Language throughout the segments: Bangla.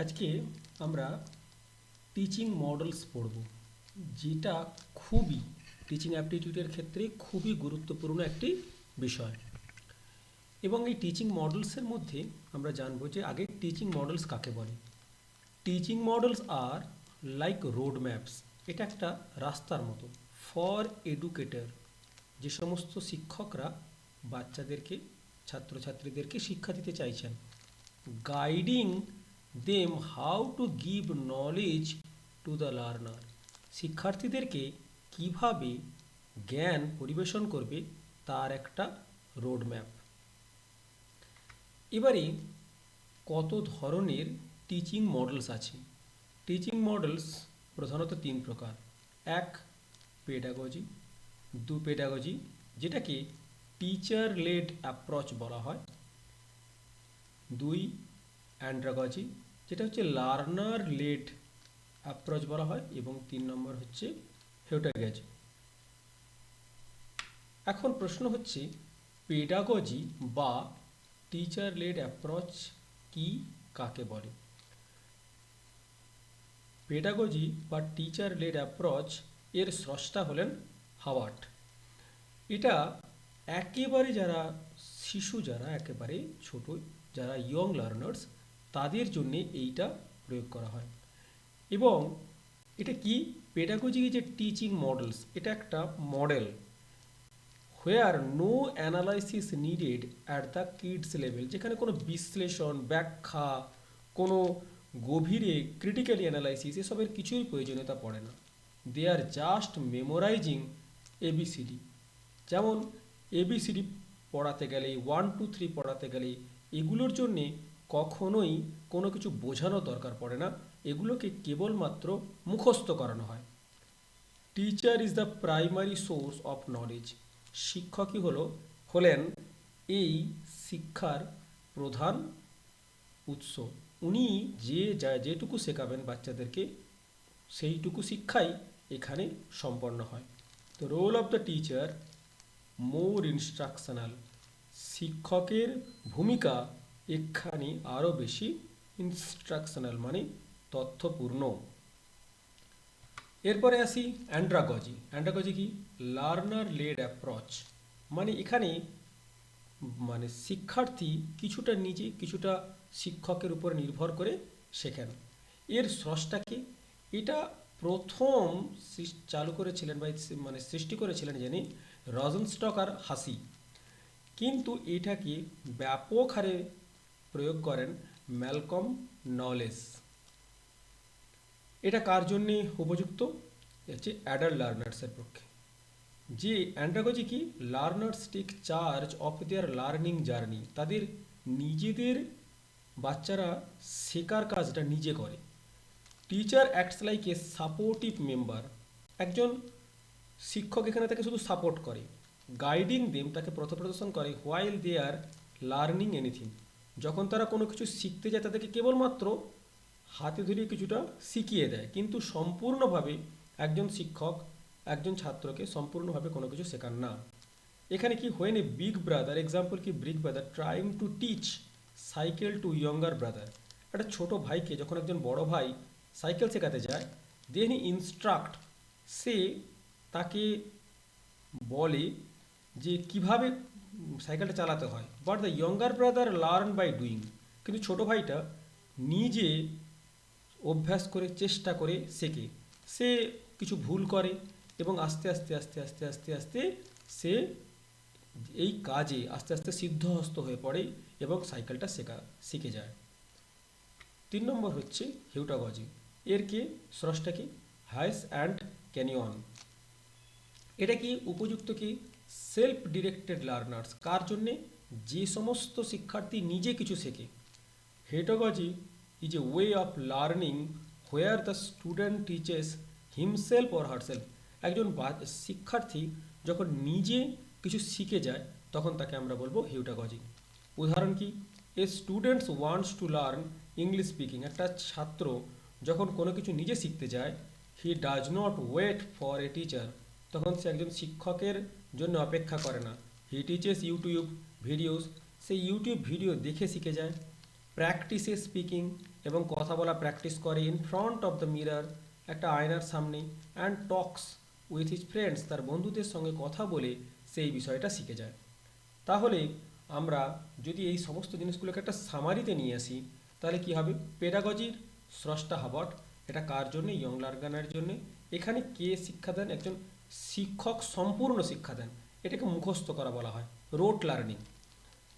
আজকে আমরা টিচিং মডেলস পড়ব, যেটা খুবই টিচিং অ্যাপটিটিউডের ক্ষেত্রে খুবই গুরুত্বপূর্ণ একটি বিষয়। এবং এই টিচিং মডেলসের মধ্যে আমরা জানবো যে আগে টিচিং মডেলস কাকে বলে। টিচিং মডেলস আর লাইক রোড ম্যাপস, এটা একটা রাস্তার মতো ফর এডুকেটর। যে সমস্ত শিক্ষকরা বাচ্চাদেরকে, ছাত্রছাত্রীদেরকে শিক্ষা দিতে চাইছেন, guiding them how to give knowledge to the learner, শিক্ষার্থীদেরকে কিভাবে জ্ঞান পরিবেশন করবে তার একটা রোড ম্যাপ। এবারে কত ধরনের টিচিং মডেলস আছে? টিচিং মডেলস প্রধানত তিন প্রকার। এক, পেডাগজি। দু, পেডাগজি যেটাকে টিচার লেড অ্যাপ্রোচ বলা হয়। দুই, অ্যান্ড্রাগজি যেটা হচ্ছে লার্নার লেড অ্যাপ্রোচ বলা হয়। এবং তিন নম্বর হচ্ছে হেউটাগজি। এখন প্রশ্ন হচ্ছে, পেডাগজি বা টিচার লেড অ্যাপ্রোচ কি, কাকে বলে? পেডাগজি বা টিচার লেড অ্যাপ্রোচ এর স্রষ্টা হলেন হাওয়ার্ড। এটা একেবারে যারা শিশু, যারা একেবারে ছোট, যারা ইয়ং লার্নার্স, তাদের জন্যে এইটা প্রয়োগ করা হয়। এবং এটা কি, পেডাগজি যে টিচিং মডেলস, এটা একটা model where no analysis needed at the kids level, যেখানে কোনো বিশ্লেষণ, ব্যাখ্যা, কোনো গভীরে ক্রিটিক্যালি অ্যানালাইসিস এসবের কিছুই প্রয়োজনীয়তা পড়ে না। দে আর জাস্ট মেমোরাইজিং এবিসিডি। যেমন এবিসিডি পড়াতে গেলে, 1 2 3 পড়াতে গেলে এগুলোর জন্যে কখনোই কোনো কিছু বোঝানো দরকার পড়ে না, এগুলোকে কেবলমাত্র মুখস্থ করানো হয়। Teacher is the primary source of knowledge, শিক্ষকই হলেন এই শিক্ষার প্রধান উৎস। উনি যেটুকু শেখাবেন বাচ্চাদেরকে, সেইটুকু শিক্ষাই এখানে সম্পন্ন হয়। The role of the teacher more instructional, শিক্ষকের ভূমিকা এখানে আরও বেশি ইনস্ট্রাকশনাল, মানে তথ্যপূর্ণ। এরপরে আসি অ্যান্ড্রাগজি। অ্যান্ড্রাগজি কি, লার্নার লেড অ্যাপ্রোচ, মানে এখানে মানে শিক্ষার্থী কিছুটা নিজে, কিছুটা শিক্ষকের উপর নির্ভর করে শেখেন। এর স্রষ্টাকে, এটা প্রথম চালু করেছিলেন বা মানে সৃষ্টি করেছিলেন যিনি, রজনস্টক আর হাসি। কিন্তু এটাকে ব্যাপক হারে প্রয়োগ করেন ম্যালকম নলেজ। এটা কার জন্যে উপযুক্ত? হচ্ছে অ্যাডাল্ট লার্নার্সের পক্ষে। যে অ্যান্ড্রাগজি কি, learners take charge of their learning journey, তাদের নিজেদের, বাচ্চারা শেখার কাজটা নিজে করে। Teacher acts like a supportive member, একজন শিক্ষক এখানে তাকে শুধু সাপোর্ট করে। গাইডিং দেম, তাকে পথপ্রদর্শন করে। While they are learning anything, যখন তারা কোনো কিছু শিখতে যায় তাদেরকে কেবলমাত্র হাতে ধরিয়ে কিছুটা শিখিয়ে দেয়, কিন্তু সম্পূর্ণভাবে একজন শিক্ষক একজন ছাত্রকে সম্পূর্ণভাবে কোনো কিছু শেখান না। এখানে কি, when a big brother, example কি, big brother trying to teach cycle to younger brother, একটা ছোট ভাইকে যখন একজন বড় ভাই সাইকেল শেখাতে যায়, দেন হি ইনস্ট্রাক্ট, সে তাকে বলে যে কিভাবে সাইকেলটা চালাতে হয়। But the younger brother learn by doing, কিন্তু ছোট ভাইটা নিজে অভ্যাস করে, চেষ্টা করে শেখে। সে কিছু ভুল করে এবং আস্তে আস্তে আস্তে আস্তে আস্তে আস্তে সে এই কাজে আস্তে আস্তে সিদ্ধহস্ত হয়ে পড়ে এবং সাইকেলটা শিখে যায়। 3 নম্বর হচ্ছে হিউটাগজি। এর কি স্রষ্টা কি, হাইস অ্যান্ড ক্যানিয়ন। এটা কি উপযুক্ত কি, সেলফ ডিরেক্টেড লার্নার্স, কার জন্যে? যে সমস্ত শিক্ষার্থী নিজে কিছু শেখে। Heutagogy is a way of learning where the student teaches himself or herself, একজন শিক্ষার্থী যখন নিজে কিছু শিখে যায় তখন তাকে আমরা বলবো হিউটাগজি। উদাহরণ কি, a students wants to learn English speaking, একটা ছাত্র যখন কোনো কিছু নিজে শিখতে যায়, he does not wait for a teacher, তখন সে একজন শিক্ষকের জন্য অপেক্ষা করে না। হি টিচেস ইউটিউব ভিডিওস, সে ইউটিউব ভিডিও দেখে শিখে যায়। প্র্যাকটিসে স্পিকিং এবং কথা বলা প্র্যাকটিস করে in front of the mirror, একটা আয়নার সামনে, and Tux with his friends, তার বন্ধুদের সঙ্গে কথা বলে সেই বিষয়টা শিখে যায়। তাহলে আমরা যদি এই সমস্ত জিনিসগুলোকে একটা সামারিতে নিয়ে আসি, তাহলে কি হবে? পেডাগজির স্রষ্টা হাবট, এটা কার জন্য? ইয়ং লার্নারের জন্য। এখানে কে শিক্ষা দেন? একজন শিক্ষক সম্পূর্ণ শিক্ষা দেন। এটাকে মুখস্থ করা বলা হয়, rote learning.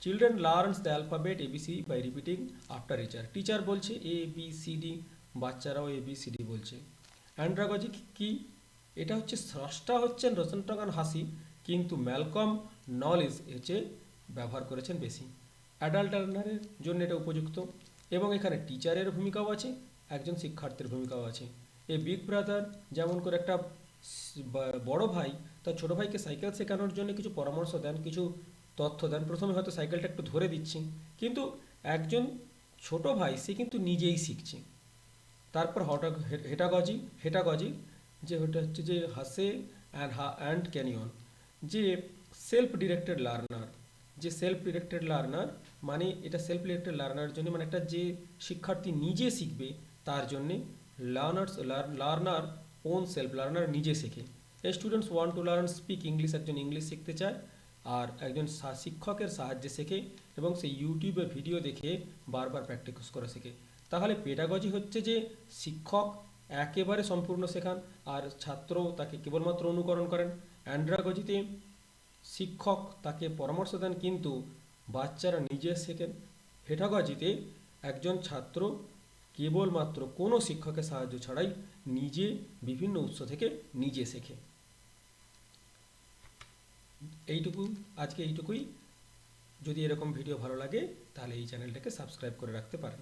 Children learns the alphabet A B C by repeating after teacher. Teacher বলছে এ বি সি ডি, বাচ্চারাও এ বি সি ডি বলছে। অ্যান্ড্রাগজি কি? এটা হচ্ছে স্রষ্টা হচ্ছেন রোশনটগান হাসি, কিন্তু ম্যালকম নলেজ হচ্ছে ব্যবহার করেছেন বেশি। অ্যাডাল্ট লার্নারের জন্য এটা উপযুক্ত, এবং এখানে টিচারের ভূমিকাও আছে, একজন শিক্ষার্থীর ভূমিকাও আছে। এ বিগ ব্রাদার, যেমন করে একটা বড় ভাই তার ছোট ভাইকে সাইকেল শেখানোর জন্য কিছু পরামর্শ দেন, কিছু তথ্য দেন। প্রথমে হয়তো সাইকেলটা একটু ধরে দিচ্ছি, কিন্তু একজন ছোট ভাই সে কিন্তু নিজেই শিখছে। তারপর হেটাগজি, হেটাগজি যে ওটা হচ্ছে যে হাসে অ্যান্ড ক্যানিয়ন, যে সেলফ ডিরেক্টেড লার্নার। যে সেলফ ডিরেক্টেড লার্নার মানে এটা সেলফ ডিরেক্টেড লার্নার জন্য মানে একটা যে শিক্ষার্থী নিজে শিখবে তার জন্যে লার্নার ওন সেলফ, লার্নার নিজে শেখে। Students want to learn speak English, একজন ইংলিশ শিখতে চায় আর একজন শিক্ষকের সাহায্যে শেখে, এবং সেই ইউটিউবে ভিডিও দেখে বারবার প্র্যাকটিস করে শেখে। তাহলে পেডাগজি হচ্ছে যে শিক্ষক একেবারে সম্পূর্ণ শেখান আর ছাত্র তাকে কেবলমাত্র অনুকরণ করেন। অ্যান্ড্রাগজিতে শিক্ষক তাকে পরামর্শ দেন কিন্তু বাচ্চারা নিজে শেখেন। হেটাগজিতে একজন ছাত্র কেবলমাত্র কোনো শিক্ষকের সাহায্য ছাড়াই নিজে বিভিন্ন উৎস থেকে নিজে শেখে। এইটুকু, আজকে এইটুকুই। যদি এরকম ভিডিও ভালো লাগে তাহলে এই চ্যানেলটাকে সাবস্ক্রাইব করে রাখতে পারেন।